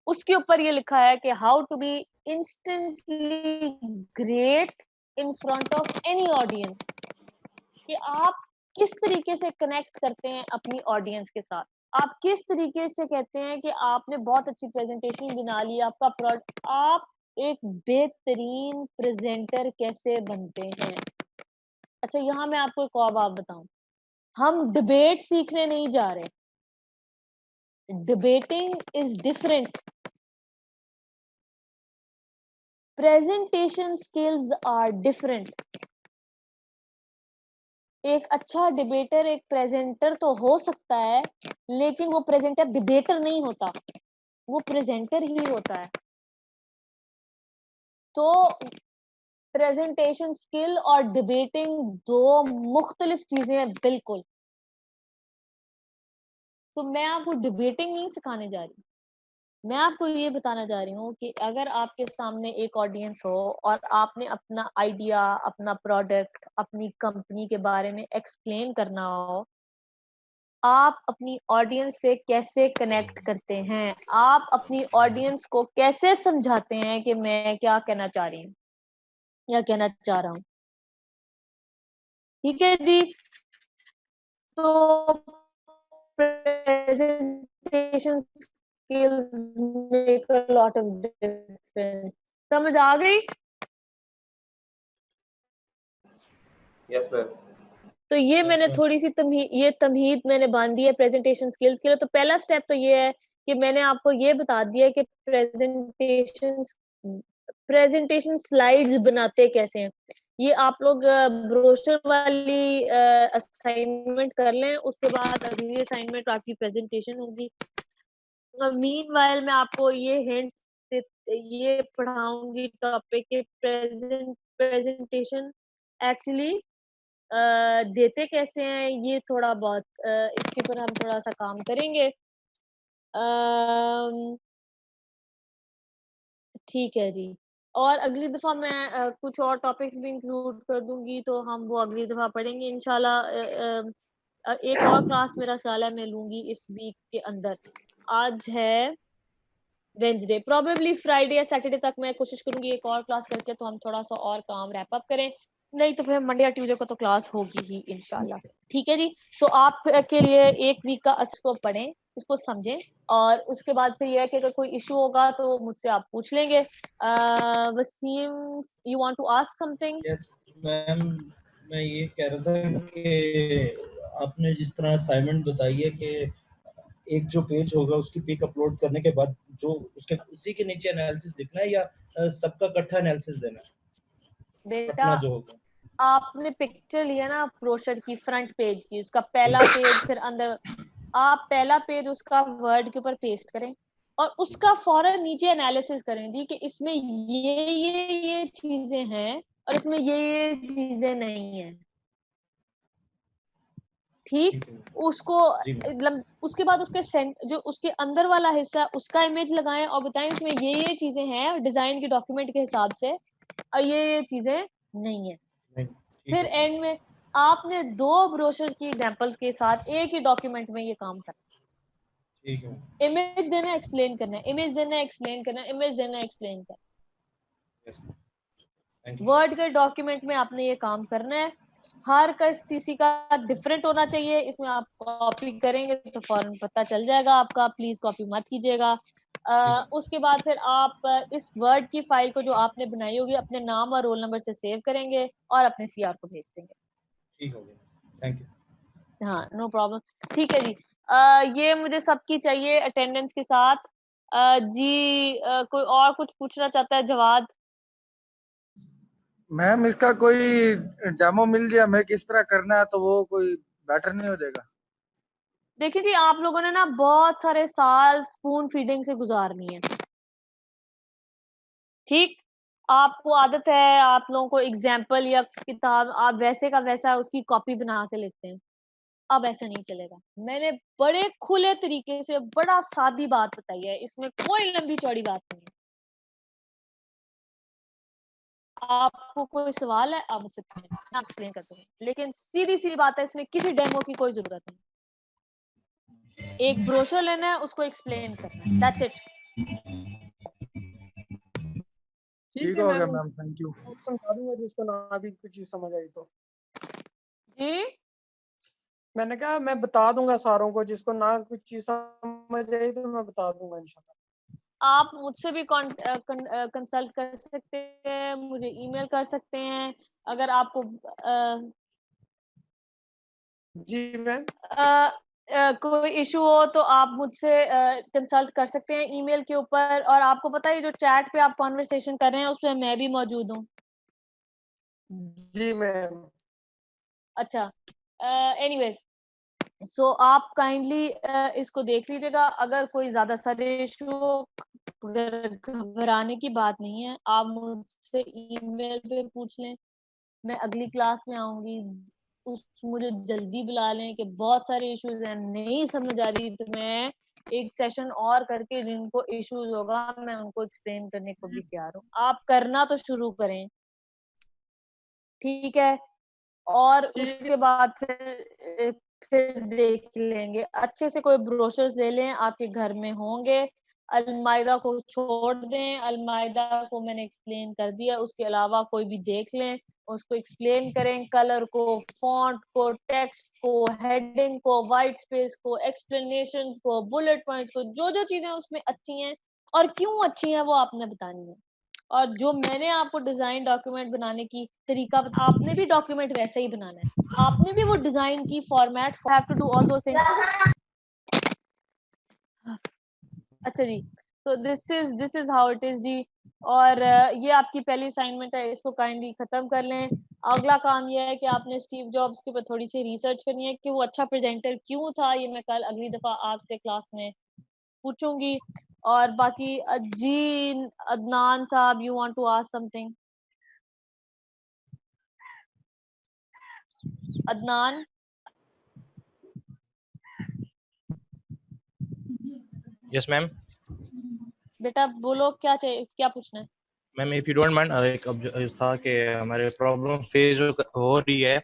उसके ऊपर ये लिखा है कि how to be instantly great in front of any audience, कि आप किस तरीके से कनेक्ट करते हैं अपनी ऑडियंस के साथ। आप किस तरीके से कहते हैं कि आपने बहुत अच्छी प्रेजेंटेशन बना ली, आपका प्रोडक्ट, आप एक बेहतरीन प्रेजेंटर कैसे बनते हैं। अच्छा, यहाँ मैं आपको एक और बात बताऊं, हम डिबेट सीखने नहीं जा रहे। Debating is different, presentation skills are different. एक अच्छा डिबेटर एक प्रेजेंटर तो हो सकता है, लेकिन वो प्रेजेंटर डिबेटर नहीं होता, वो प्रेजेंटर ही होता है। तो प्रेजेंटेशन स्किल और डिबेटिंग दो मुख्तलिफ चीजें हैं बिल्कुल। तो मैं आपको डिबेटिंग नहीं सिखाने जा रही, मैं आपको ये बताना चाह रही हूँ कि अगर आपके सामने एक ऑडियंस हो और आपने अपना आइडिया, अपना प्रोडक्ट, अपनी कंपनी के बारे में एक्सप्लेन करना हो, आप अपनी ऑडियंस से कैसे कनेक्ट करते हैं, आप अपनी ऑडियंस को कैसे समझाते हैं कि मैं क्या कहना चाह रही हूँ या कहना चाह रहा हूँ। ठीक है जी। तो presentation skills make a lot of difference. समझ आ गई? Yes ma'am. तो ये मैंने थोड़ी सी तमहीद मैंने बांध दी है प्रेजेंटेशन स्किल्स के लिए। तो पहला स्टेप तो ये है कि मैंने आपको ये बता दिया कि प्रेजेंटेशन स्लाइड्स बनाते कैसे हैं। ये आप लोग ब्रोशर वाली असाइनमेंट कर लें, उसके बाद अगली असाइनमेंट आपकी प्रेजेंटेशन होगी। मीनवाइल मैं आपको ये हिंट ये पढ़ाऊंगी टॉपिक के प्रेजेंटेशन एक्चुअली देते कैसे हैं, ये थोड़ा बहुत इसके ऊपर हम थोड़ा सा काम करेंगे। ठीक है जी। और अगली दफा मैं कुछ और टॉपिक्स भी इंक्लूड कर दूंगी, तो हम वो अगली दफा पढ़ेंगे इंशाल्लाह। एक और क्लास मेरा ख्याल है मैं लूंगी इस वीक के अंदर। आज है वेंसडे, प्रोबेबली फ्राइडे या सैटरडे तक मैं कोशिश करूंगी एक और क्लास करके, तो हम थोड़ा सा और काम रैप अप करें, नहीं तो फिर मंडे या ट्यूसडे को तो क्लास होगी ही इंशाल्लाह। ठीक है जी। सो आप के लिए एक वीक का इसको पढ़ें, इसको समझें, और उसके बाद फिर यह है कि अगर कोई इशू होगा तो मुझसे आप पूछ लेंगे। Waseem, you want to ask something? Yes ma'am, मैं ये कह रहा था कि आपने जिस तरह असाइनमेंट बताई है कि एक जो पेज होगा उसकी पिक अपलोड करने के बाद जो उसके उसी के नीचे एनालिसिस लिखना है, या सबका इकट्ठा एनालिसिस देना है? बेटा अपना जो होगा आपने पिक्चर लिया ना ब्रोशर की फ्रंट पेज की, उसका पहला पेज, फिर अंदर आप पहला पेज उसका वर्ड के ऊपर पेस्ट करें और उसका फौरन नीचे एनालिसिस करें जी कि इसमें ये चीजें हैं और इसमें ये चीजें नहीं है। ठीक, उसको मतलब उसके बाद उसके जो उसके अंदर वाला हिस्सा उसका इमेज लगाएं और बताएं इसमें ये चीजें हैं डिजाइन के डॉक्यूमेंट के हिसाब से और ये चीजें नहीं है। फिर एंड में आपने 2 ब्रोशर की एग्जांपल्स के साथ एक ही डॉक्यूमेंट में ये काम करना। ठीक है। इमेज देना, एक्सप्लेन करना, इमेज देना, एक्सप्लेन करना, इमेज देना, एक्सप्लेन करना। वर्ड के डॉक्यूमेंट में आपने ये काम करना है। हर किसी का डिफरेंट होना चाहिए। इसमें आप कॉपी करेंगे तो फौरन पता चल जाएगा आपका, प्लीज कॉपी मत कीजिएगा। उसके बाद फिर आप इस वर्ड की फाइल को जो आपने बनाई होगी अपने नाम और रोल नंबर से सेव करेंगे और अपने सीआर को भेज देंगे। ठीक हो गया, थैंक यू। हाँ, नो प्रॉब्लम। ठीक है जी। ये मुझे सबकी चाहिए अटेंडेंस के साथ। जी कोई और कुछ पूछना चाहता है? जवाद। मैम इसका कोई डेमो मिल जाए हमें किस तरह करना है तो वो कोई बेटर नहीं हो जाएगा? देखिए जी, आप लोगों ने ना बहुत सारे साल स्पून फीडिंग से गुजारनी है। ठीक, आपको आदत है, आप लोगों को एग्जाम्पल या किताब आप वैसे का वैसा उसकी कॉपी बना के लिखते हैं। अब ऐसा नहीं चलेगा। मैंने बड़े खुले तरीके से बड़ा सादी बात बताई है, इसमें कोई लंबी चौड़ी बात नहीं है। आपको कोई सवाल है आप मुझसे पूछें, मैं एक्सप्लेन कर दूंगी, लेकिन सीधी सी बात है, इसमें किसी डेमो की कोई जरूरत नहीं। एक ब्रोशर लेना है, उसको एक्सप्लेन करना है, दैट्स इट। ठीक हो गया मैम, थैंक यू। समझा दूंगा जिसको ना भी कुछ चीज समझ आई तो। जी मैंने कहा मैं बता दूंगा सारों को, जिसको ना कुछ चीज समझ आई तो मैं बता दूंगा इंशाल्लाह। आप मुझसे भी कंसल्ट कर सकते हैं, मुझे ईमेल कर सकते हैं अगर आपको जी मैम। कोई इशू हो तो आप मुझसे कंसल्ट कर सकते हैं ईमेल के ऊपर। और आपको पता है जो चैट पे आप कॉन्वर्सेशन कर रहे हैं उसमें मैं भी मौजूद हूँ। जी मैम। अच्छा, एनीवेज, सो आप काइंडली इसको देख लीजिएगा। अगर कोई ज्यादा सारे इशू, घबराने की बात नहीं है, आप मुझसे ईमेल पे पूछ लें। मैं अगली क्लास में आऊंगी, मुझे जल्दी बुला लें कि बहुत सारे इश्यूज हैं, नहीं समझ आ रही तो मैं एक सेशन और करके जिनको इश्यूज होगा मैं उनको एक्सप्लेन करने को भी तैयार हूँ। आप करना तो शुरू करें, ठीक है? और उसके बाद फिर देख लेंगे। अच्छे से कोई ब्रोशर्स ले लें, आपके घर में होंगे। अलमायदा को छोड़ दें, अलमायदा को मैंने एक्सप्लेन कर दिया, उसके अलावा कोई भी देख लें, उसको एक्सप्लेन करें। कलर को, फॉन्ट को, टेक्स्ट को, हेडिंग को, वाइट स्पेस को, एक्सप्लेनेशन को, बुलेट पॉइंट्स को, जो जो चीजें उसमें अच्छी हैं और क्यों अच्छी हैं वो आपने बतानी है। और जो मैंने आपको डिजाइन डॉक्यूमेंट बनाने की तरीका, आपने भी डॉक्यूमेंट वैसे ही बनाना है। आपने भी वो डिजाइन की format, have to do all those things. अच्छा जी, तो this is how it is जी। और ये आपकी पहली असाइनमेंट है, इसको काइंडली खत्म कर लें। अगला काम ये है कि आपने स्टीव जॉब्स के ऊपर थोड़ी सी रिसर्च करनी है कि वो अच्छा प्रेजेंटर क्यों था। ये मैं कल अगली दफा आपसे क्लास में पूछूंगी। और बाकी जी अदनान साहब, you want to ask something? Adnan, yes ma'am. बेटा बोलो, क्या चाहिए, क्या पूछना है? Ma'am if you don't mind, एक अब था कि हमारे प्रॉब्लम फेस हो रही है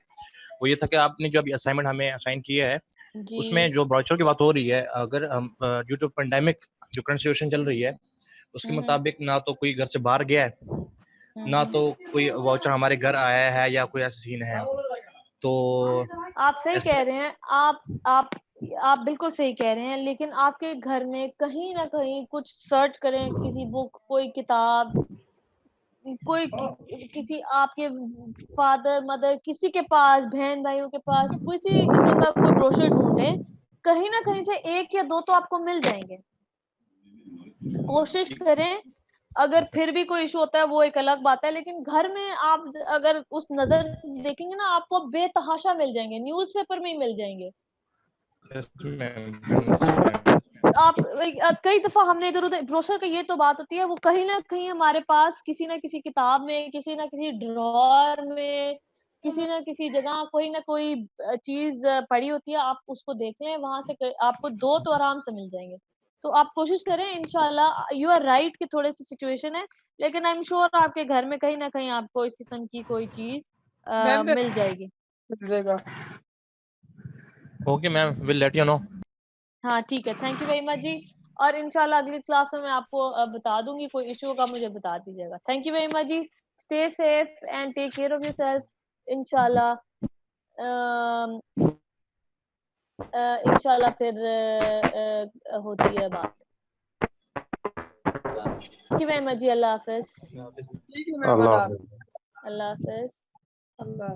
वो ये था कि आपने जो अभी असाइनमेंट हमें असाइन किया है जी। उसमें जो ब्राउचर की बात हो रही है, अगर हम ड्यू टू पेंडेमिक जो करंट सिचुएशन चल रही है उसके मुताबिक ना तो कोई घर से बाहर गया है ना तो कोई वाउचर हमारे घर आया है या कोई ऐसा सीन है। तो आप सही कह रहे हैं, आप बिल्कुल सही कह रहे हैं, लेकिन आपके घर में कहीं ना कहीं कुछ सर्च करें, किसी बुक, कोई किताब, कोई किसी आपके फादर मदर, किसी के पास, बहन भाइयों के पास किसी किस्म का कोई ब्रोशर ढूंढे, कहीं ना कहीं से एक या दो तो आपको मिल जाएंगे। कोशिश करें। अगर फिर भी कोई इशू होता है वो एक अलग बात है, लेकिन घर में आप अगर उस नजर से देखेंगे ना, आपको बेतहाशा मिल जाएंगे, न्यूज़पेपर में ही मिल जाएंगे। आप कई दफा हमने इधर उधर ब्रोशर का ये तो बात होती है, वो कहीं ना कहीं हमारे पास किसी ना किसी किताब में, किसी ना किसी ड्रॉअर में, किसी ना किसी जगह कोई ना कोई चीज पड़ी होती है। आप उसको देख लें, वहां से आपको दो तो आराम से मिल जाएंगे। तो आप कोशिश करें, इंशाल्लाह। यू आर राइट कि थोड़ी सी सिचुएशन है, लेकिन आई एम श्योर आपके घर में कहीं ना कहीं आपको इस किस्म की कोई चीज मिल जाएगी। मिल जाएगा। Okay ma'am, will let you know. हाँ ठीक है, थैंक यू वेरी मच जी। और इंशाल्लाह अगली क्लास में मैं आपको बता दूंगी, कोई इशू होगा मुझे बता दीजिएगा। Thank you very much ji. Stay safe and take care of yourself. इंशाल्लाह इंशाल्लाह फिर होती है बात। Thank you very much ji. अल्लाह हाफिज। ठीक है मैम, अल्लाह हाफिज। अल्लाह।